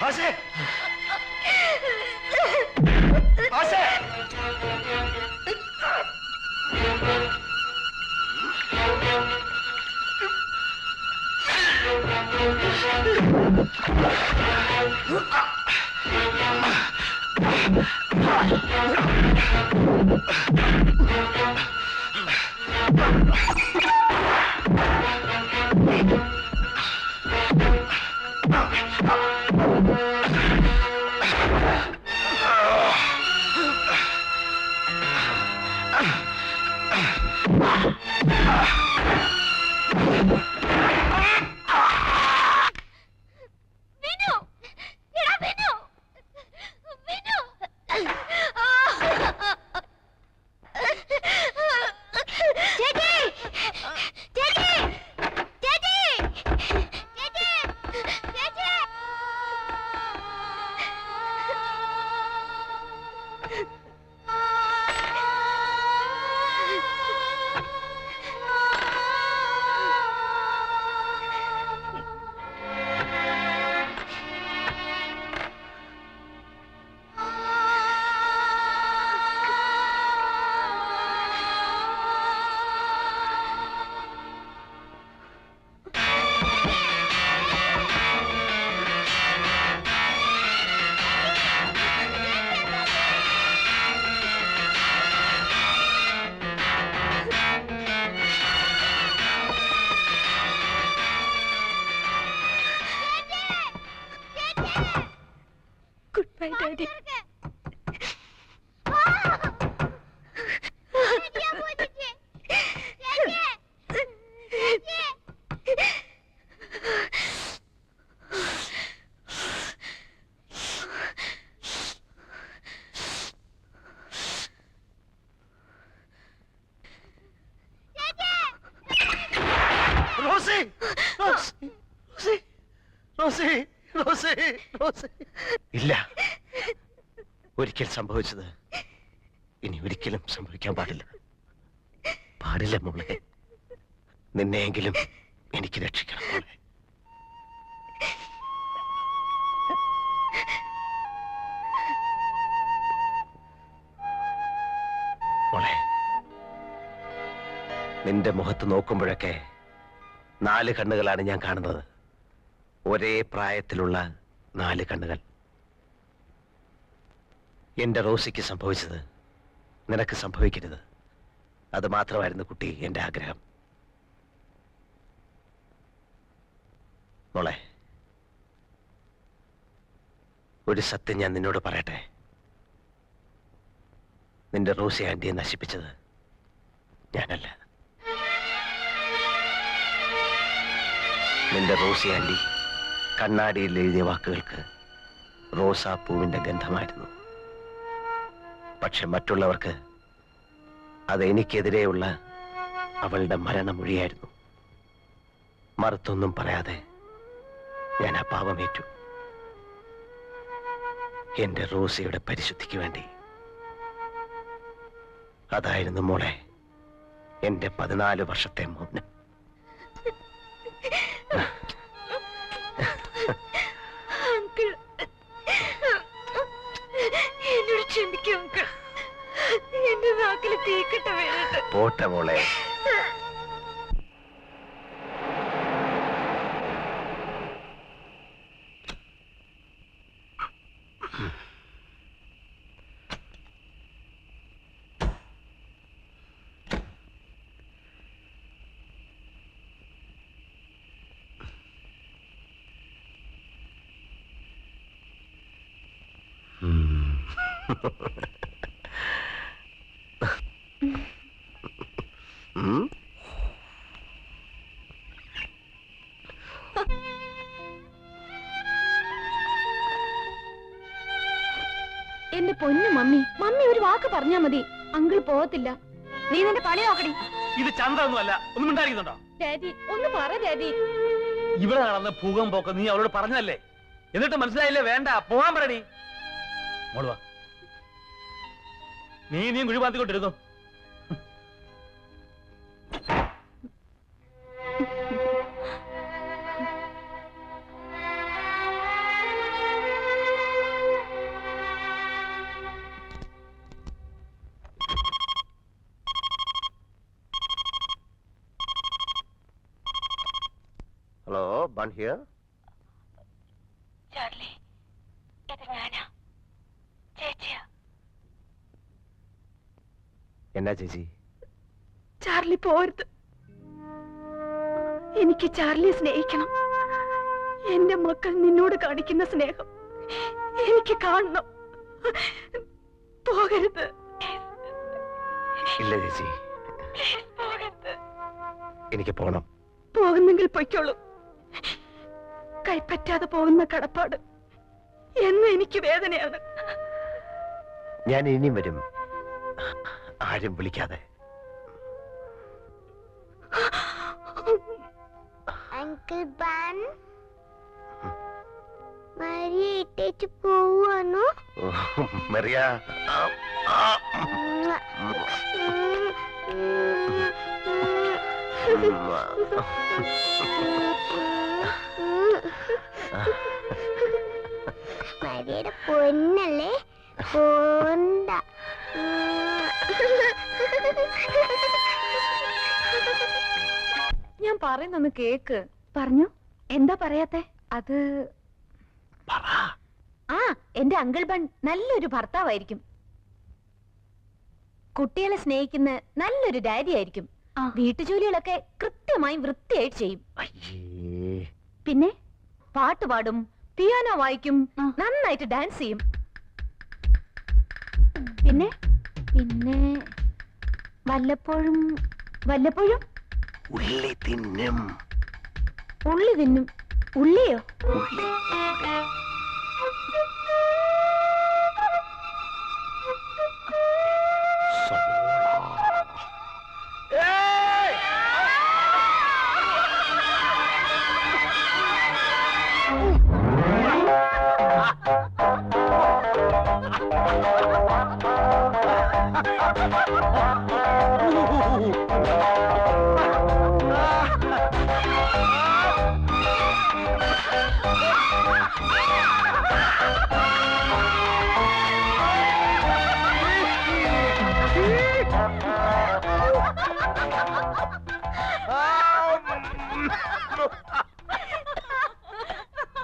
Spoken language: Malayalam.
ആശേ ആശേ Goodbye, Daddy. Rosie! Rosie! Rosie! Rosie! Rosie! ഇല്ല, ഒരിക്കൽ സംഭവിച്ചത് ഇനി ഒരിക്കലും സംഭവിക്കാൻ പാടില്ല. പാടില്ല മോളെ. നിന്നെയെങ്കിലും എനിക്ക് രക്ഷിക്കണം മോളെ. മോളെ, നിന്റെ മുഖത്ത് നോക്കുമ്പോഴൊക്കെ 4 കണ്ണുകളാണ് ഞാൻ കാണുന്നത്. ഒരേ പ്രായത്തിലുള്ള 4 കണ്ണുകൾ. എന്റെ റോസിക്ക് സംഭവിച്ചത് നിനക്ക് സംഭവിക്കരുത്. അത് മാത്രമായിരുന്നു കുട്ടി എന്റെ ആഗ്രഹം. മോളെ, ഒരു സത്യം ഞാൻ നിന്നോട് പറയട്ടെ. നിന്റെ റോസി ആന്റിയെ നശിപ്പിച്ചത് ഞാനല്ല. നിന്റെ റോസി ആന്റി കണ്ണാടിയിൽ എഴുതിയ വാക്കുകൾക്ക് റോസാപ്പൂവിന്റെ ഗന്ധമായിരുന്നു. പക്ഷെ മറ്റുള്ളവർക്ക് അത് എനിക്കെതിരെയുള്ള അവളുടെ മരണമൊഴിയായിരുന്നു. മറുത്തൊന്നും പറയാതെ ഞാൻ ആ പാപമേറ്റു. എന്റെ റോസിയുടെ പരിശുദ്ധിക്ക് വേണ്ടി. അതായിരുന്നു മോളെ എന്റെ 14 വർഷത്തെ മൗനം. അങ്കിൾ, എന്നോട് ക്ഷമിക്കും അങ്കിൾ. എന്റെ നാക്കില് തീക്കട്ട വീണിട്ട്. പോട്ടെ മോളെ. എന്റെ പൊന്നു മമ്മി, മമ്മി ഒരു വാക്ക് പറഞ്ഞാ മതി, അങ്കിൾ പോകത്തില്ല. നീ നിന്റെ പണി നോക്കടി. ഇത് ചന്ദ്രൊന്നുമല്ല. ഒന്നും ഉണ്ടായിരിക്കുന്നുണ്ടോ? ഡാഡി ഒന്ന് പറ ഡാഡി. ഇവിടെ നടന്ന ഭൂകമ്പൊക്കെ നീ അവളോട് പറഞ്ഞതല്ലേ? എന്നിട്ട് മനസ്സിലായില്ലേ? വേണ്ട, പോകാൻ പറയടി. മോള് വാ. നീയും കുഴി പാത്തിക്കൊണ്ടിരുന്നു. One here. ചാർലി, ഇത് ഞാനാ, ചേച്ചിയാ. എന്നാ ചേച്ചി? ചാർലി പോരുത്. എനിക്ക് ചാർലിയെ സ്നേഹിക്കണം. എന്റെ മക്കൾ നിന്നോട് കാണിക്കുന്ന സ്നേഹം എനിക്ക് കാണണം. പോകരുത്. ഇല്ല ചേച്ചി, എനിക്ക് പോണം. പോകുന്നെങ്കിൽ പൊയ്ക്കോളൂ. കൈപ്പറ്റാതെ പോകുന്ന കടപ്പാട് എന്ന് എനിക്ക് വേദനയാണ്. ഞാൻ ഇനിയും വരും, ആരും വിളിക്കാതെ. അങ്കിൾ ബാൻ മരിയ ഇട്ടേച്ച് പോവാണോ? മറിയ, മരിയയുടെ പൊന്നല്ലേ, പോണ്ട. ഞാൻ പറയുന്നൊന്ന് കേക്ക്. പറഞ്ഞു. എന്താ പറയാത്തെ? അത് ആ, എന്റെ അങ്കിൾ ബൺ നല്ലൊരു ഭർത്താവായിരിക്കും. കുട്ടികളെ സ്നേഹിക്കുന്ന നല്ലൊരു ഡാഡി ആയിരിക്കും. വീട്ടുജോലികളൊക്കെ കൃത്യമായി വൃത്തിയായിട്ട് ചെയ്യും. പിന്നെ പാട്ട് പാടും, പിയാനോ വായിക്കും, നന്നായിട്ട് ഡാൻസ് ചെയ്യും. പിന്നെ പിന്നെ വല്ലപ്പോഴും വല്ലപ്പോഴും ഉള്ളി തിന്നും. ഉള്ളി തിന്നും. ഉള്ളിയോ? ഉള്ളി. ആ